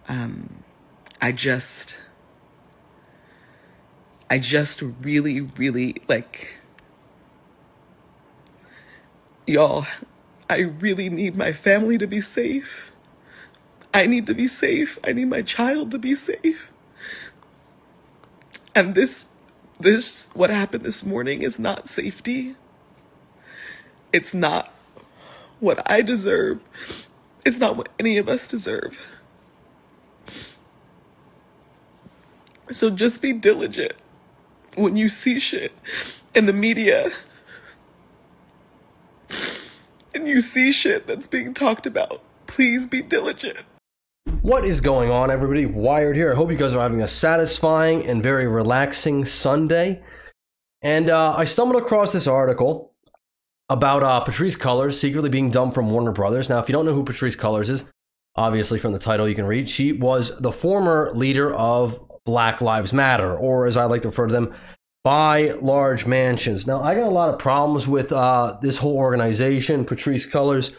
I just really, really, like, y'all, I really need my family to be safe. I need to be safe. I need my child to be safe. And this, what happened this morning is not safety. It's not what I deserve. It's not what any of us deserve. So just be diligent when you see shit in the media and you see shit that's being talked about. Please be diligent. What is going on, everybody? Wired here. I hope you guys are having a satisfying and very relaxing Sunday. And I stumbled across this article about Patrisse Cullors secretly being dumped from Warner Brothers. Now, if you don't know who Patrisse Cullors is, obviously from the title you can read, she was the former leader of Black Lives Matter, or as I like to refer to them, by large mansions. Now, I got a lot of problems with this whole organization, Patrisse Cullors,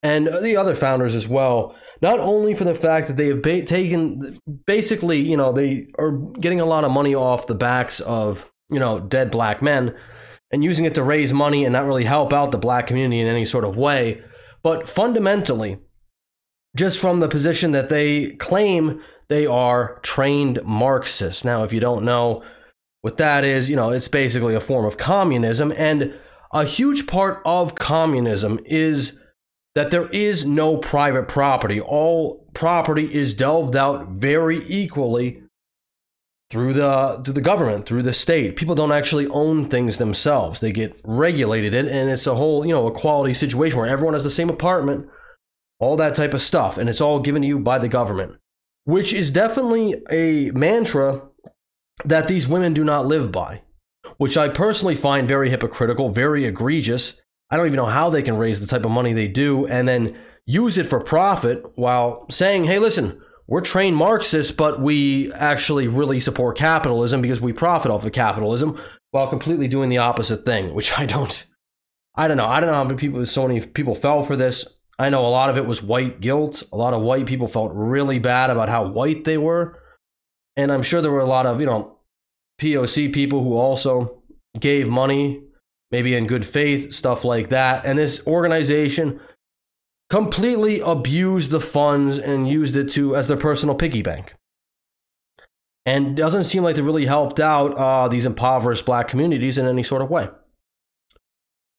and the other founders as well. Not only for the fact that they have taken, basically, you know, they are getting a lot of money off the backs of, you know, dead black men and using it to raise money and not really help out the black community in any sort of way. But fundamentally, just from the position that they claim they are trained Marxists. Now, if you don't know what that is, you know, it's basically a form of communism. And a huge part of communism is that there is no private property. All property is delved out very equally through the government, through the state. People don't actually own things themselves. They get regulated, and it's a whole, you know, equality situation where everyone has the same apartment, all that type of stuff, and it's all given to you by the government, which is definitely a mantra that these women do not live by, which I personally find very hypocritical, very egregious. I don't even know how they can raise the type of money they do and then use it for profit while saying, hey, listen, we're trained Marxists, but we actually really support capitalism because we profit off of capitalism, while completely doing the opposite thing, which I don't know. I don't know how many people, so many people fell for this. I know a lot of it was white guilt. A lot of white people felt really bad about how white they were. And I'm sure there were a lot of, you know, POC people who also gave money, maybe in good faith, stuff like that. And this organization completely abused the funds and used it as their personal piggy bank. And doesn't seem like they really helped out these impoverished black communities in any sort of way.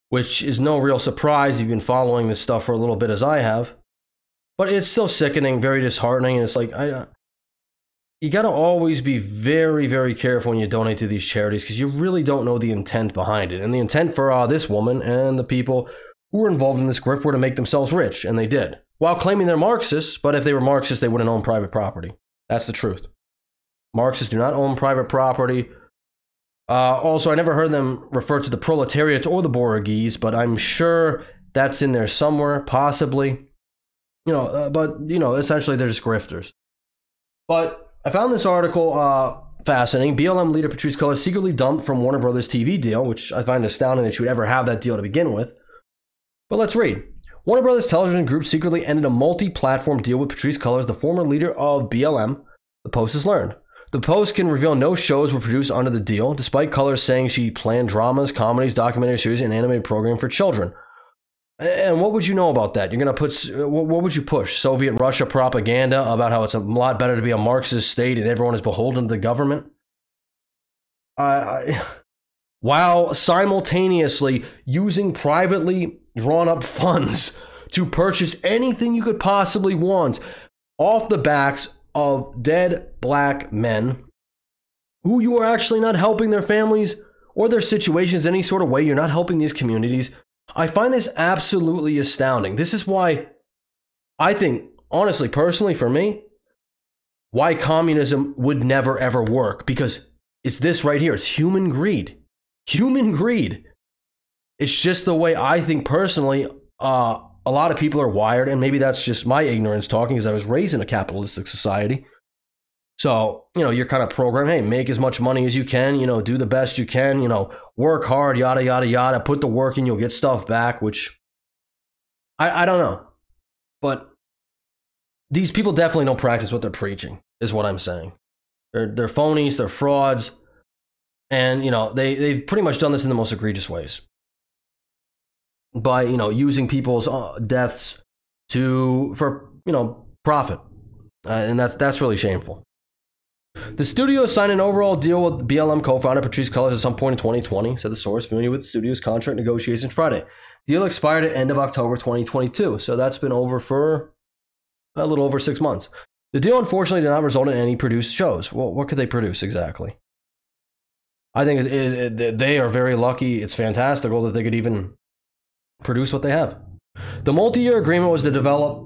Which is no real surprise if you've been following this stuff for a little bit as I have. But it's still sickening, very disheartening. And it's like, you got to always be very, very careful when you donate to these charities because you really don't know the intent behind it. And the intent for this woman and the people who were involved in this grift were to make themselves rich, and they did. While claiming they're Marxists, but if they were Marxists, they wouldn't own private property. That's the truth. Marxists do not own private property. Also, I never heard them refer to the proletariat or the bourgeois, but I'm sure that's in there somewhere, possibly. You know, but, you know, essentially they're just grifters. But I found this article fascinating. BLM leader Patrisse Cullors secretly dumped from Warner Brothers TV deal, which I find astounding that she would ever have that deal to begin with. But let's read. Warner Brothers Television Group secretly ended a multi-platform deal with Patrisse Cullors, the former leader of BLM, the Post has learned. The Post can reveal no shows were produced under the deal, despite Cullors saying she planned dramas, comedies, documentary series, and animated programming for children. And what would you know about that? You're going to put, what would you push? Soviet Russia propaganda about how it's a lot better to be a Marxist state and everyone is beholden to the government? While simultaneously using privately drawn up funds to purchase anything you could possibly want off the backs of dead black men who you are actually not helping their families or their situations in any sort of way. You're not helping these communities. I find this absolutely astounding. This is why I think, honestly, personally, for me, why communism would never, ever work. Because it's this right here. It's human greed. Human greed. It's just the way I think personally a lot of people are wired. And maybe that's just my ignorance talking because I was raised in a capitalistic society. So, you know, you're kind of programmed, hey, make as much money as you can, you know, do the best you can, you know, work hard, yada, yada, yada, put the work in, you'll get stuff back, which I don't know. But these people definitely don't practice what they're preaching, is what I'm saying. They're phonies, they're frauds, and they've pretty much done this in the most egregious ways by using people's deaths for profit, and that's really shameful. The studio signed an overall deal with BLM co-founder Patrisse Cullors at some point in 2020, said the source familiar with the studio's contract negotiations Friday. Deal expired at end of October 2022, so that's been over for a little over 6 months. The deal unfortunately did not result in any produced shows. Well, what could they produce exactly? I think they are very lucky. It's fantastical that they could even produce what they have. The multi-year agreement was to develop...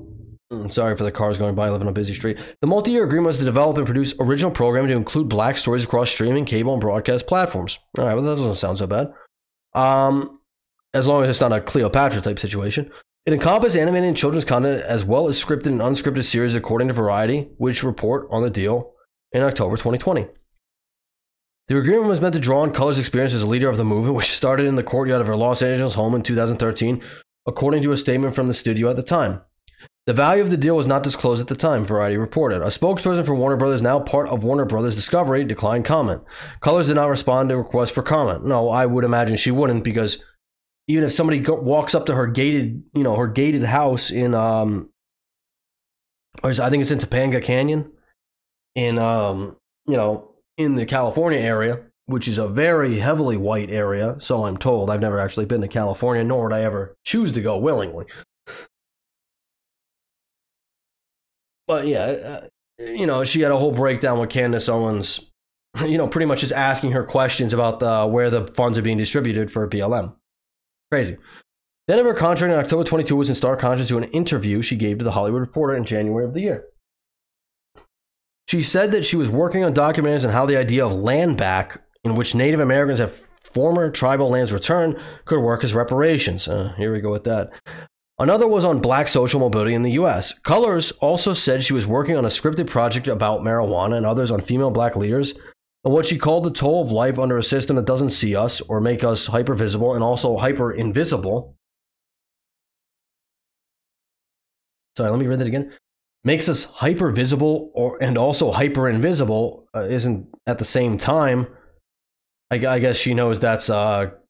Sorry for the cars going by. I live on a busy street. The multi-year agreement was to develop and produce original programming to include black stories across streaming, cable, and broadcast platforms. All right, well, that doesn't sound so bad. As long as it's not a Cleopatra type situation. It encompassed animated and children's content as well as scripted and unscripted series according to Variety, which report on the deal in October 2020. The agreement was meant to draw on Cullors' experience as a leader of the movement, which started in the courtyard of her Los Angeles home in 2013, according to a statement from the studio at the time. The value of the deal was not disclosed at the time, Variety reported. A spokesperson for Warner Brothers, now part of Warner Brothers Discovery, declined comment. Cullors did not respond to requests for comment. No, I would imagine she wouldn't, because even if somebody walks up to her gated house in, I think it's in Topanga Canyon, in the California area, which is a very heavily white area, so I'm told. I've never actually been to California, nor would I ever choose to go willingly. But yeah, she had a whole breakdown with Candace Owens, pretty much just asking her questions about where the funds are being distributed for BLM. Crazy. The end of her contract in October 22 was in stark contrast to an interview she gave to The Hollywood Reporter in January of the year. She said that she was working on documentaries on how the idea of land back, in which Native Americans have former tribal lands returned, could work as reparations. Here we go with that. Another was on black social mobility in the U.S. Cullors also said she was working on a scripted project about marijuana and others on female black leaders and what she called the toll of life under a system that doesn't see us or make us hyper-visible and also hyper-invisible. Sorry, let me read that again. Makes us hyper-visible and also hyper-invisible isn't at the same time. I guess she knows that's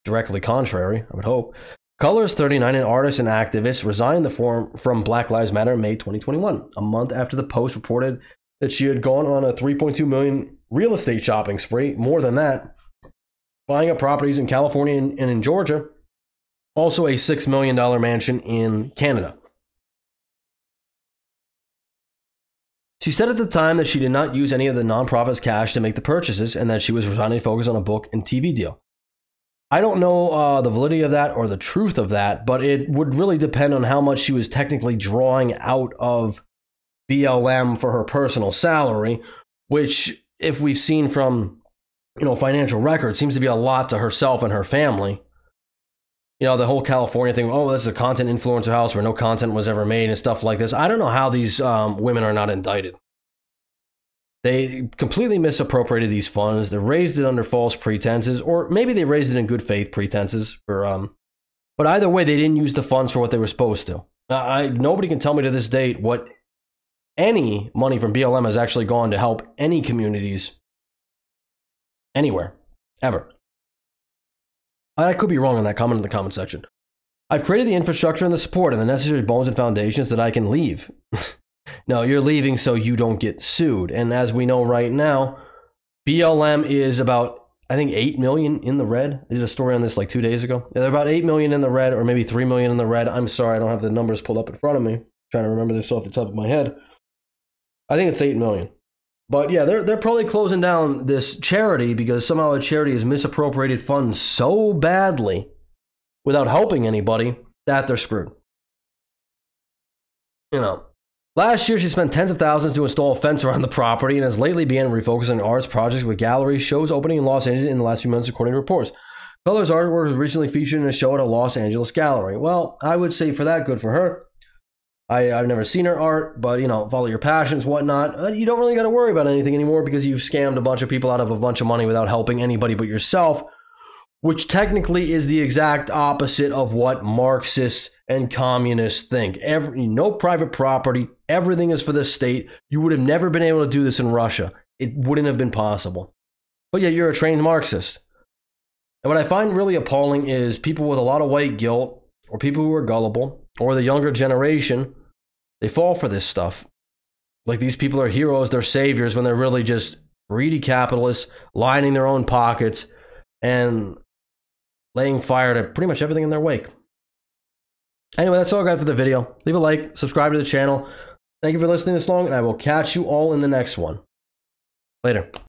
directly contrary, I would hope. Cullors, 39, an artist and activist, resigned from Black Lives Matter in May 2021, a month after the Post reported that she had gone on a $3.2 million real estate shopping spree, more than that, buying up properties in California and in Georgia, also a $6 million mansion in Canada. She said at the time that she did not use any of the nonprofit's cash to make the purchases and that she was resigning to focus on a book and TV deal. I don't know the validity of that or the truth of that, but it would really depend on how much she was technically drawing out of BLM for her personal salary, which, if we've seen from, financial records, seems to be a lot to herself and her family. The whole California thing, this is a content influencer house where no content was ever made and stuff like this. I don't know how these women are not indicted. They completely misappropriated these funds. They raised it under false pretenses, or maybe they raised it in good faith pretenses. But either way, they didn't use the funds for what they were supposed to. Nobody can tell me to this date what any money from BLM has actually gone to help any communities anywhere, ever. I could be wrong on that. Comment in the comment section. I've created the infrastructure and the support and the necessary bones and foundations that I can leave. No, you're leaving so you don't get sued. And as we know right now, BLM is about, I think, 8 million in the red. I did a story on this like 2 days ago. They're about 8 million in the red, or maybe 3 million in the red. I'm sorry, I don't have the numbers pulled up in front of me. I'm trying to remember this off the top of my head. I think it's 8 million. But yeah, they're probably closing down this charity because somehow a charity has misappropriated funds so badly without helping anybody that they're screwed. Last year, she spent tens of thousands to install a fence around the property and has lately began refocusing on arts projects with galleries, shows opening in Los Angeles in the last few months, according to reports. Cullors' artwork was recently featured in a show at a Los Angeles gallery. Well, I would say for that, good for her. I've never seen her art, but, follow your passions, whatnot. You don't really got to worry about anything anymore because you've scammed a bunch of people out of a bunch of money without helping anybody but yourself, which technically is the exact opposite of what Marxists and communists think. No private property, everything is for the state. You would have never been able to do this in Russia. It wouldn't have been possible. But yet you're a trained Marxist. And what I find really appalling is people with a lot of white guilt, or people who are gullible, or the younger generation, they fall for this stuff. Like these people are heroes, they're saviors, when they're really just greedy capitalists, lining their own pockets, and laying fire to pretty much everything in their wake. Anyway, that's all I got for the video. Leave a like, subscribe to the channel. Thank you for listening this long, and I will catch you all in the next one. Later.